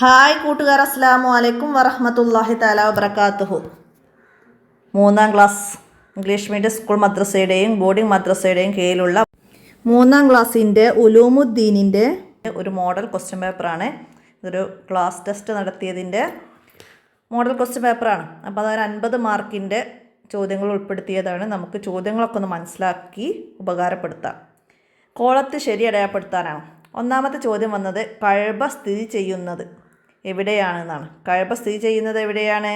Hi കൂട്ടുകാർ, അസ്സലാമു അലൈക്കും വറഹ്മത്തുള്ളാഹി തആല വബറകാതുഹു. 3ാം ക്ലാസ് ഇംഗ്ലീഷ് മീഡിയം സ്കൂൾ മദ്രസയുടെയും ബോർഡിംഗ് മദ്രസയുടെയും കീഴിലുള്ള 3ാം ക്ലാസ്സിൻ്റെ ഉലൂമുദ്ദീനിൻ്റെ ഒരു മോഡൽ ക്വസ്റ്റ്യൻ പേപ്പറാണ്. ഇതൊരു ക്ലാസ് ടെസ്റ്റ് നടത്തിയതിൻ്റെ മോഡൽ ക്വസ്റ്റ്യൻ പേപ്പറാണ്. അപ്പോൾ അതൊരു 50 മാർക്കിൻ്റെ ചോദ്യങ്ങൾ ഉൾപ്പെടുത്തിയതാണ്. നമുക്ക് ചോദ്യങ്ങളൊക്കെ ഒന്ന് മനസ്സിലാക്കി ഉപകാരപ്പെടുത്താം. കോളത്ത് ശരി അടയാളപ്പെടുത്താനാണ്. ഒന്നാമത്തെ ചോദ്യം വന്നത് കഅബ സ്ഥിതി ചെയ്യുന്നത് എവിടെയാണെന്നാണ്. കഅബ സ്ഥിതി ചെയ്യുന്നത് എവിടെയാണ്?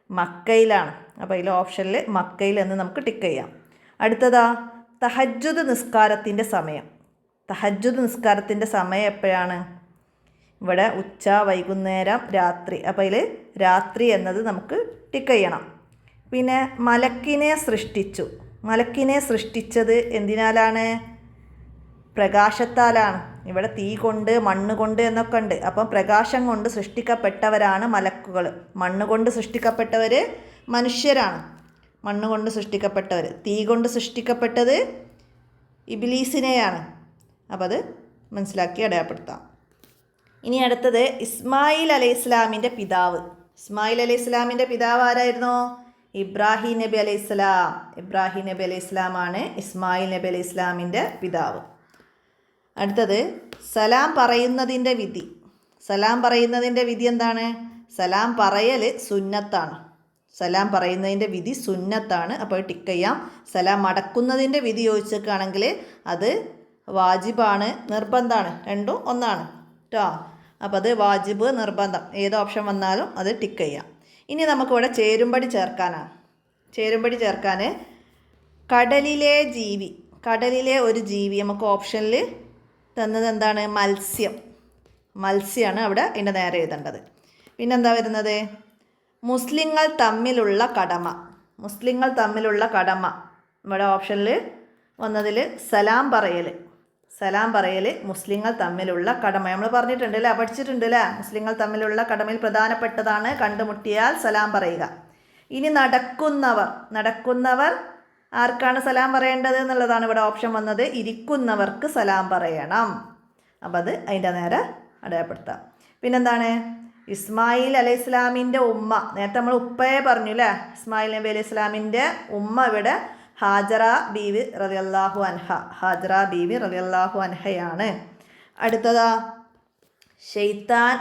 മക്കയിലാണ്. അപ്പോൾ അതിൽ ഓപ്ഷനിൽ മക്കയിൽ എന്ന് നമുക്ക് ടിക്ക് ചെയ്യാം. അടുത്തതാ തഹജ്ജുദ് നിസ്കാരത്തിൻ്റെ സമയം. തഹജ്ജുദ് നിസ്കാരത്തിൻ്റെ സമയം എപ്പോഴാണ്? ഇവിടെ ഉച്ച, വൈകുന്നേരം, രാത്രി. അപ്പോൾ അതിൽ രാത്രി എന്നത് നമുക്ക് ടിക്ക് ചെയ്യണം. പിന്നെ മലക്കിനെ സൃഷ്ടിച്ചു. മലക്കിനെ സൃഷ്ടിച്ചത് എന്തിനാലാണ്? പ്രകാശത്താലാണ്. ഇവിടെ തീ കൊണ്ട്, മണ്ണ് കൊണ്ട് എന്നൊക്കെ ഉണ്ട്. അപ്പം പ്രകാശം കൊണ്ട് സൃഷ്ടിക്കപ്പെട്ടവരാണ് മലക്കുകൾ. മണ്ണ് കൊണ്ട് സൃഷ്ടിക്കപ്പെട്ടവർ മനുഷ്യരാണ്. മണ്ണ് കൊണ്ട് സൃഷ്ടിക്കപ്പെട്ടവർ. തീ കൊണ്ട് സൃഷ്ടിക്കപ്പെട്ടത് ഇബ്ലീസിനെയാണ്. അപ്പം അത് മനസ്സിലാക്കി അടയാളപ്പെടുത്താം. ഇനി അടുത്തത് ഇസ്മായിൽ അലൈഹിസ്ലാമിൻ്റെ പിതാവ്. ഇസ്മായിൽ അലൈഹിസ്ലാമിൻ്റെ പിതാവ് ആരായിരുന്നു? ഇബ്രാഹിം നബി അലൈഹിസ്ലാം. ഇബ്രാഹിം നബി അലൈഹിസ്ലാമാണ് ഇസ്മായിൽ നബി അലൈഹിസ്ലാമിൻ്റെ പിതാവ്. അടുത്തത് സലാം പറയുന്നതിൻ്റെ വിധി. സലാം പറയുന്നതിൻ്റെ വിധി എന്താണ്? സലാം പറയൽ സുന്നത്താണ്. സലാം പറയുന്നതിൻ്റെ വിധി സുന്നത്താണ്. അപ്പോൾ ടിക്ക് ചെയ്യാം. സലാം മടക്കുന്നതിൻ്റെ വിധി ചോദിച്ചേക്കാണെങ്കിൽ അത് വാജിബാണ്, നിർബന്ധമാണ്. രണ്ടും ഒന്നാണ് കേട്ടോ. അപ്പോൾ അത് വാജിബ്, നിർബന്ധം ഏത് ഓപ്ഷൻ വന്നാലും അത് ടിക്ക് ചെയ്യാം. ഇനി നമുക്കിവിടെ ചേരുംപടി ചേർക്കാനാണ്. ചേരുംപടി ചേർക്കാൻ കടലിലെ ജീവി. കടലിലെ ഒരു ജീവി നമുക്ക് ഓപ്ഷനിൽ തന്നത് എന്താണ്? മത്സ്യം. മത്സ്യമാണ് അവിടെ അതിൻ്റെ നേരെ എഴുതേണ്ടത്. പിന്നെന്താ വരുന്നത്? മുസ്ലിങ്ങൾ തമ്മിലുള്ള കടമ. മുസ്ലിങ്ങൾ തമ്മിലുള്ള കടമ ഇവിടെ ഓപ്ഷനിൽ വന്നതിൽ സലാം പറയൽ. സലാം പറയൽ മുസ്ലിങ്ങൾ തമ്മിലുള്ള കടമ. നമ്മൾ പറഞ്ഞിട്ടുണ്ട് അല്ലേ, പഠിച്ചിട്ടുണ്ട് അല്ലേ? മുസ്ലിങ്ങൾ തമ്മിലുള്ള കടമയിൽ പ്രധാനപ്പെട്ടതാണ് കണ്ടുമുട്ടിയാൽ സലാം പറയുക. ഇനി നടക്കുന്നവർ. നടക്കുന്നവർ ആർക്കാണ് സലാം പറയേണ്ടത് എന്നുള്ളതാണ് ഇവിടെ ഓപ്ഷൻ വന്നത്. ഇരിക്കുന്നവർക്ക് സലാം പറയണം. അപ്പം അത് അതിൻ്റെ നേരെ അടയാളപ്പെടുത്താം. പിന്നെന്താണ്? ഇസ്മായിൽ അലൈഹിസ്ലാമിൻ്റെ ഉമ്മ. നേരത്തെ നമ്മൾ ഉപ്പയെ പറഞ്ഞു അല്ലേ? ഇസ്മായിൽ നബി അലൈഹി സ്വലാമിൻ്റെ ഉമ്മ ഇവിടെ ഹാജറ ബീവി റളിയല്ലാഹു അൻഹ. ഹാജറ ബീവി റളിയല്ലാഹു അൻഹയാണ്. അടുത്തതാ ശൈത്താൻ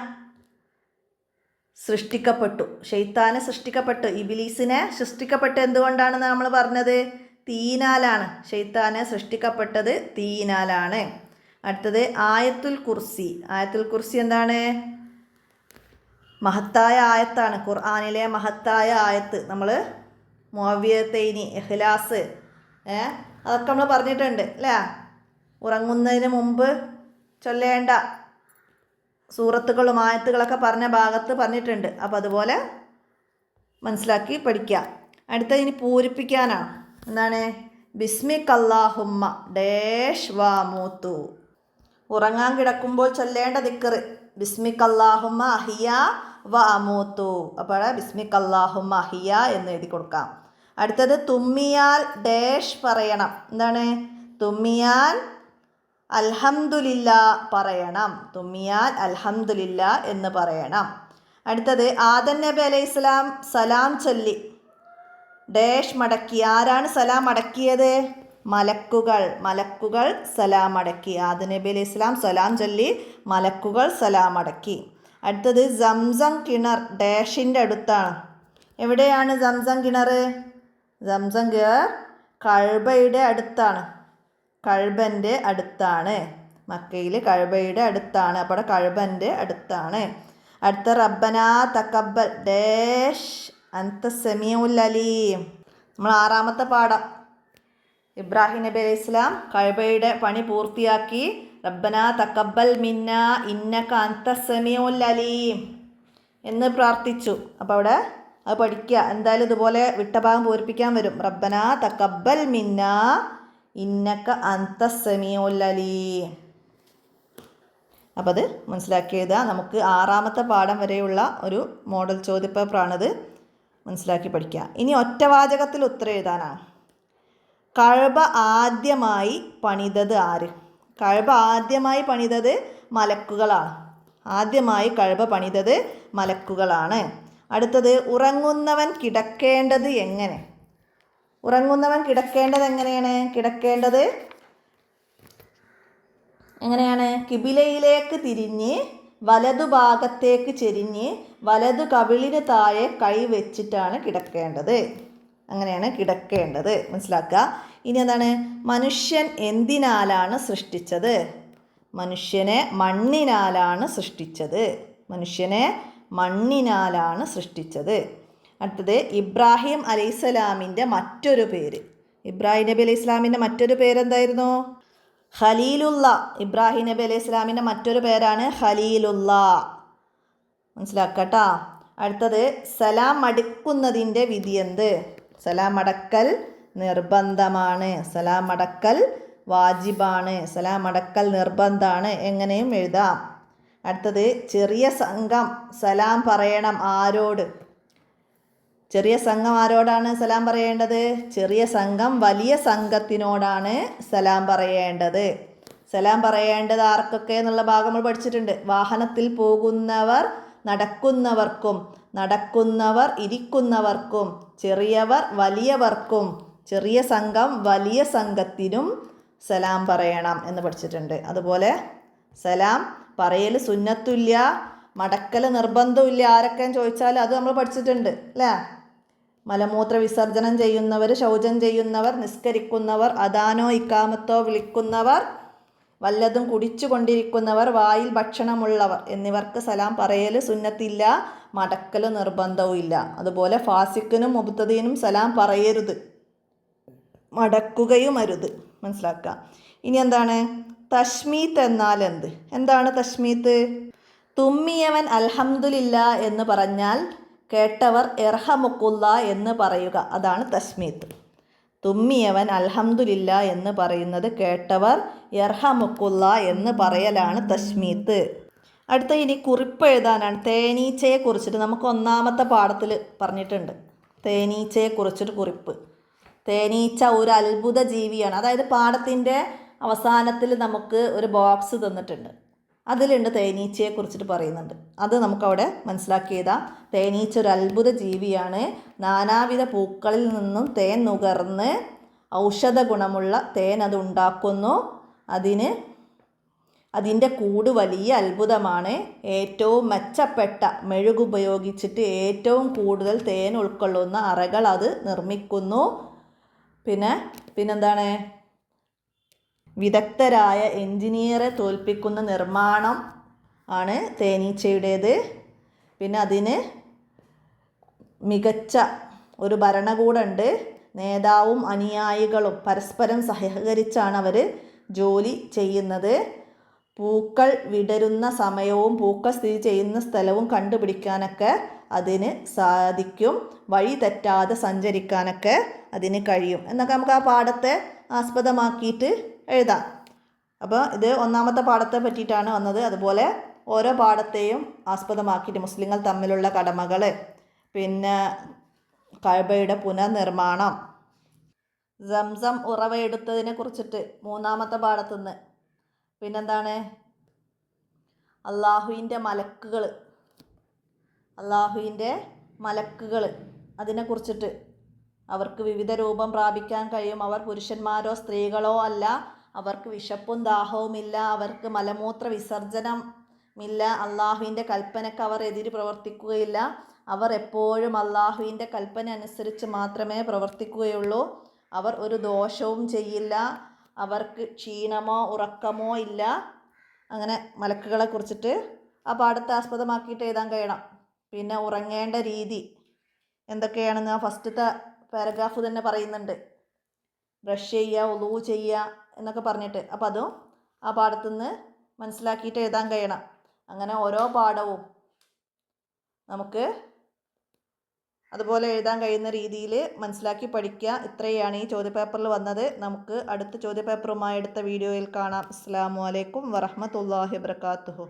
സൃഷ്ടിക്കപ്പെട്ടു. ഷെയ്ത്താന് സൃഷ്ടിക്കപ്പെട്ടു. ഇബ്ലീസിനെ സൃഷ്ടിക്കപ്പെട്ടു എന്തുകൊണ്ടാണെന്ന് നമ്മൾ പറഞ്ഞത്? തീയിനാലാണ്. ഷെയ്ത്താനെ സൃഷ്ടിക്കപ്പെട്ടത് തീയിനാലാണ്. അടുത്തത് ആയത്തുൽ കുർസി. ആയത്തുൽ കുർസി എന്താണ്? മഹത്തായ ആയത്താണ്. ഖുർആനിലെ മഹത്തായ ആയത്ത്. നമ്മൾ മുഅവ്വിദത്തൈനി, ഇഖ്ലാസ്, അതൊക്കെ നമ്മൾ പറഞ്ഞിട്ടുണ്ട് അല്ലേ? ഉറങ്ങുന്നതിന് മുമ്പ് ചൊല്ലേണ്ട സൂറത്തുകളും ആയത്തുകളൊക്കെ പറഞ്ഞ ഭാഗത്ത് പറഞ്ഞിട്ടുണ്ട്. അപ്പോൾ അതുപോലെ മനസ്സിലാക്കി പഠിക്കുക. അടുത്ത ഇനി പൂരിപ്പിക്കാനാണ്. എന്താണ്? ബിസ്മിക അല്ലാഹുമ്മ ഡാഷ് വാമൂത്തു. ഉറങ്ങാൻ കിടക്കുമ്പോൾ ചൊല്ലേണ്ട ദിക്ർ ബിസ്മിക അല്ലാഹുമ്മ അഹിയ വാമൂത്തു. അപ്പോൾ ബിസ്മിക അല്ലാഹുമ്മ അഹിയ എന്ന് എഴുതി കൊടുക്കാം. അടുത്തത് തുമ്മിയാൽ ഡാഷ് പറയണം. എന്താണ്? തുമ്മിയാൽ അൽഹംദുലില്ലാ പറയണം. തുമ്മിയാൽ അൽഹംദുലില്ലാ എന്ന് പറയണം. അടുത്തത് ആദം നബി അലൈഹിസ്സലാം സലാം ചൊല്ലി ഡാഷ് മടക്കി. ആരാണ് സലാം മടക്കിയത്? മലക്കുകൾ. മലക്കുകൾ സലാം മടക്കി. ആദം നബി അലൈഹിസ്സലാം സലാം ചൊല്ലി, മലക്കുകൾ സലാം മടക്കി. അടുത്തത് സംസം കിണർ ഡാഷിൻ്റെ അടുത്താണ്. എവിടെയാണ് സംസം കിണർ? സംസം കിണർ കഅബയുടെ അടുത്താണ്. കഅബൻ്റെ അടുത്താണ്. മക്കയിൽ കഅബയുടെ അടുത്താണ്. അപ്പോൾ കഅബൻ്റെ അടുത്താണ്. അടുത്ത റബ്ബനാ തഖബ്ബൽ ഡാഷ് അൻത സമീഉൽ അലീം. നമ്മൾ 6ാമത്തെ പാഠം. ഇബ്രാഹിം നബി അലൈഹി സ്വലാം കഅബയുടെ പണി പൂർത്തിയാക്കി റബ്ബനാ തഖബ്ബൽ മിന്നാ ഇന്നക അൻത സമീഉൽ അലീം എന്ന് പ്രാർത്ഥിച്ചു. അപ്പോൾ അവിടെ അത് പഠിക്കുക. എന്തായാലും ഇതുപോലെ വിട്ട ഭാഗം പൂരിപ്പിക്കാൻ വരും. റബ്ബനാ തഖബ്ബൽ മിന്നാ ഇന്നക അൻത സമീഉൽ അലീം. അപ്പോൾ അത് മനസ്സിലാക്കി എഴുതുക. നമുക്ക് 6ാമത്തെ പാഠം വരെയുള്ള ഒരു മോഡൽ ചോദ്യപേപ്പറാണിത്. മനസ്സിലാക്കി പഠിക്കുക. ഇനി ഒറ്റവാചകത്തിൽ ഉത്തരം എഴുതാനാണ്. കഅബ ആദ്യമായി പണിതത് ആര്? കഅബ ആദ്യമായി പണിതത് മലക്കുകളാണ്. ആദ്യമായി കഅബ പണിതത് മലക്കുകളാണ്. അടുത്തത് ഉറങ്ങുന്നവൻ കിടക്കേണ്ടത് എങ്ങനെ? ഉറങ്ങുന്നവൻ കിടക്കേണ്ടത് എങ്ങനെയാണ്? കിബിലയിലേക്ക് തിരിഞ്ഞ് വലതുഭാഗത്തേക്ക് ചെരിഞ്ഞ് വലതു കവിളിന് താഴെ കൈ വെച്ചിട്ടാണ് കിടക്കേണ്ടത്. അങ്ങനെയാണ് കിടക്കേണ്ടത്. മനസ്സിലാക്കുക. ഇനി എന്താണ്? മനുഷ്യൻ എന്തിനാലാണ് സൃഷ്ടിച്ചത്? മനുഷ്യനെ മണ്ണിനാലാണ് സൃഷ്ടിച്ചത്. അടുത്തത് ഇബ്രാഹിം അലൈഹിസ്സലാമിൻ്റെ മറ്റൊരു പേര്. ഇബ്രാഹിം നബി അലൈഹി ഇസ്ലാമിൻ്റെ മറ്റൊരു പേരെന്തായിരുന്നു? ഖലീലുള്ള. ഇബ്രാഹിം നബി അലൈഹി ഇസ്ലാമിൻ്റെ മറ്റൊരു പേരാണ് ഖലീലുള്ള. മനസ്സിലാക്കട്ടോ. അടുത്തത് സലാം മടക്കുന്നതിൻ്റെ വിധി എന്ത്? സലാം മടക്കൽ നിർബന്ധമാണ്. സലാം മടക്കൽ വാജിബാണ്. സലാം മടക്കൽ നിർബന്ധമാണ്. എങ്ങനെയും എഴുതാം. അടുത്തത് ചെറിയ സംഘം സലാം പറയണം ആരോട്? ചെറിയ സംഘം ആരോടാണ് സലാം പറയേണ്ടത്? ചെറിയ സംഘം വലിയ സംഘത്തിനോടാണ് സലാം പറയേണ്ടത്. സലാം പറയേണ്ടത് ആർക്കൊക്കെ എന്നുള്ള ഭാഗം നമ്മൾ പഠിച്ചിട്ടുണ്ട്. വാഹനത്തിൽ പോകുന്നവർ നടക്കുന്നവർക്കും, നടക്കുന്നവർ ഇരിക്കുന്നവർക്കും, ചെറിയവർ വലിയവർക്കും, ചെറിയ സംഘം വലിയ സംഘത്തിനും സലാം പറയണം എന്ന് പഠിച്ചിട്ടുണ്ട്. അതുപോലെ സലാം പറയൽ സുന്നത്തുമില്ല, മടക്കൽ നിർബന്ധമില്ല. ആരൊക്കെ ചോദിച്ചാൽ അത് നമ്മൾ പഠിച്ചിട്ടുണ്ട് അല്ലേ? മലമൂത്ര വിസർജനം ചെയ്യുന്നവർ, ശൗചം ചെയ്യുന്നവർ, നിസ്കരിക്കുന്നവർ, അദാനോ ഇക്കാമത്തോ വിളിക്കുന്നവർ, വല്ലതും കുടിച്ചു കൊണ്ടിരിക്കുന്നവർ, വായിൽ ഭക്ഷണമുള്ളവർ എന്നിവർക്ക് സലാം പറയൽ സുന്നത്തില്ല, മടക്കൽ നിർബന്ധവുമില്ല. അതുപോലെ ഫാസിക്കിനും മുബ്തദീനും സലാം പറയരുത്, മടക്കുകയും അരുത്. മനസ്സിലാക്കുക. ഇനി എന്താണ് തശ്മീത്ത് എന്നാൽ എന്ത്? എന്താണ് തശ്മീത്ത്? തുമ്മിയവൻ അൽഹംദുലില്ല എന്ന് പറഞ്ഞാൽ കേട്ടവർ ഇർഹമുക്കുള്ള എന്ന് പറയുക. അതാണ് തശ്മീത്ത്. തുമ്മിയവൻ അൽഹംദുലില്ല എന്ന് പറയുന്നത് കേട്ടവർ ഇർഹമുക്കുള്ള എന്ന് പറയലാണ് തശ്മീത്ത്. അടുത്ത ഇനി കുറിപ്പ് എഴുതാനാണ്. തേനീച്ചയെ കുറിച്ചിട്ട് നമുക്ക് ഒന്നാമത്തെ പാഠത്തിൽ പറഞ്ഞിട്ടുണ്ട്. തേനീച്ചയെ കുറിച്ചൊരു കുറിപ്പ്. തേനീച്ച ഒരു അത്ഭുത ജീവിയാണ്. അതായത് പാഠത്തിൻ്റെ അവസാനത്തിൽ നമുക്ക് ഒരു ബോക്സ് തന്നിട്ടുണ്ട്. അതിലുണ്ട് തേനീച്ചയെ കുറിച്ചിട്ട് പറയുന്നുണ്ട്. അത് നമുക്കവിടെ മനസ്സിലാക്കിയതാ. തേനീച്ച ഒരു അത്ഭുത ജീവിയാണ്. നാനാവിധ പൂക്കളിൽ നിന്നും തേൻ നുകർന്ന് ഔഷധ ഗുണമുള്ള തേൻ അത് ഉണ്ടാക്കുന്നു. അതിൻ്റെ കൂട് വലിയ അത്ഭുതമാണ്. ഏറ്റവും മെച്ചപ്പെട്ട മെഴുകുപയോഗിച്ചിട്ട് ഏറ്റവും കൂടുതൽ തേൻ ഉൾക്കൊള്ളുന്ന അറകൾ അത് നിർമ്മിക്കുന്നു. പിന്നെന്താണ്? വിദഗ്ധരായ എൻജിനീയറെ തോൽപ്പിക്കുന്ന നിർമ്മാണം ആണ് തേനീച്ചയുടേത്. പിന്നെ അതിന് മികച്ച ഒരു ഭരണകൂടമുണ്ട്. നേതാവും അനുയായികളും പരസ്പരം സഹകരിച്ചാണ് അവർ ജോലി ചെയ്യുന്നത്. പൂക്കൾ വിടരുന്ന സമയവും പൂക്കൾ സ്ഥിതി ചെയ്യുന്ന സ്ഥലവും കണ്ടുപിടിക്കാനൊക്കെ അതിന് സാധിക്കും. വഴി തെറ്റാതെ സഞ്ചരിക്കാനൊക്കെ അതിന് കഴിയും എന്നൊക്കെ നമുക്ക് ആ പാഠത്തെ ആസ്പദമാക്കിയിട്ട് എഴുതാം. അപ്പോൾ ഇത് ഒന്നാമത്തെ പാഠത്തെ പറ്റിയിട്ടാണ് വന്നത്. അതുപോലെ ഓരോ പാഠത്തെയും ആസ്പദമാക്കിയിട്ട് മുസ്ലിങ്ങൾ തമ്മിലുള്ള കടമകൾ, പിന്നെ കഅബയുടെ പുനർനിർമ്മാണം, സംസം ഉറവയെടുത്തതിനെ കുറിച്ചിട്ട് മൂന്നാമത്തെ പാഠത്തുനിന്ന്, പിന്നെന്താണ് അള്ളാഹുവിൻ്റെ മലക്കുകൾ അതിനെക്കുറിച്ചിട്ട് അവർക്ക് വിവിധ രൂപം പ്രാപിക്കാൻ കഴിയും. അവർ പുരുഷന്മാരോ സ്ത്രീകളോ അല്ല. അവർക്ക് വിശപ്പും ദാഹവുമില്ല. അവർക്ക് മലമൂത്ര വിസർജനമില്ല. അള്ളാഹുവിൻ്റെ കൽപ്പനയ്ക്ക് അവർ എതിര് പ്രവർത്തിക്കുകയില്ല. അവർ എപ്പോഴും അള്ളാഹുവിൻ്റെ കൽപ്പന അനുസരിച്ച് മാത്രമേ പ്രവർത്തിക്കുകയുള്ളൂ. അവർ ഒരു ദോഷവും ചെയ്യില്ല. അവർക്ക് ക്ഷീണമോ ഉറക്കമോ ഇല്ല. അങ്ങനെ മലക്കുകളെ കുറിച്ചിട്ട് ആ പാഠത്തെ ആസ്പദമാക്കിയിട്ട് എഴുതാൻ കഴിയണം. പിന്നെ ഉറങ്ങേണ്ട രീതി എന്തൊക്കെയാണെന്ന് ആ ഫസ്റ്റത്തെ പാരഗ്രാഫ് തന്നെ പറയുന്നുണ്ട്. ബ്രഷ് ചെയ്യുക, ഉളൂ ചെയ്യുക എന്നൊക്കെ പറഞ്ഞിട്ട്. അപ്പോൾ അതും ആ പാഠത്തുനിന്ന് മനസ്സിലാക്കിയിട്ട് എഴുതാൻ കഴിയണം. അങ്ങനെ ഓരോ പാഠവും നമുക്ക് അതുപോലെ എഴുതാൻ കഴിയുന്ന രീതിയിൽ മനസ്സിലാക്കി പഠിക്കുക. ഇത്രയാണ് ഈ ചോദ്യപേപ്പറിൽ വന്നത്. നമുക്ക് അടുത്ത ചോദ്യപേപ്പറുമായി അടുത്ത വീഡിയോയിൽ കാണാം. അസ്സലാമു അലൈക്കും വറഹ്മത്തുള്ളാഹി വബറകാതുഹു.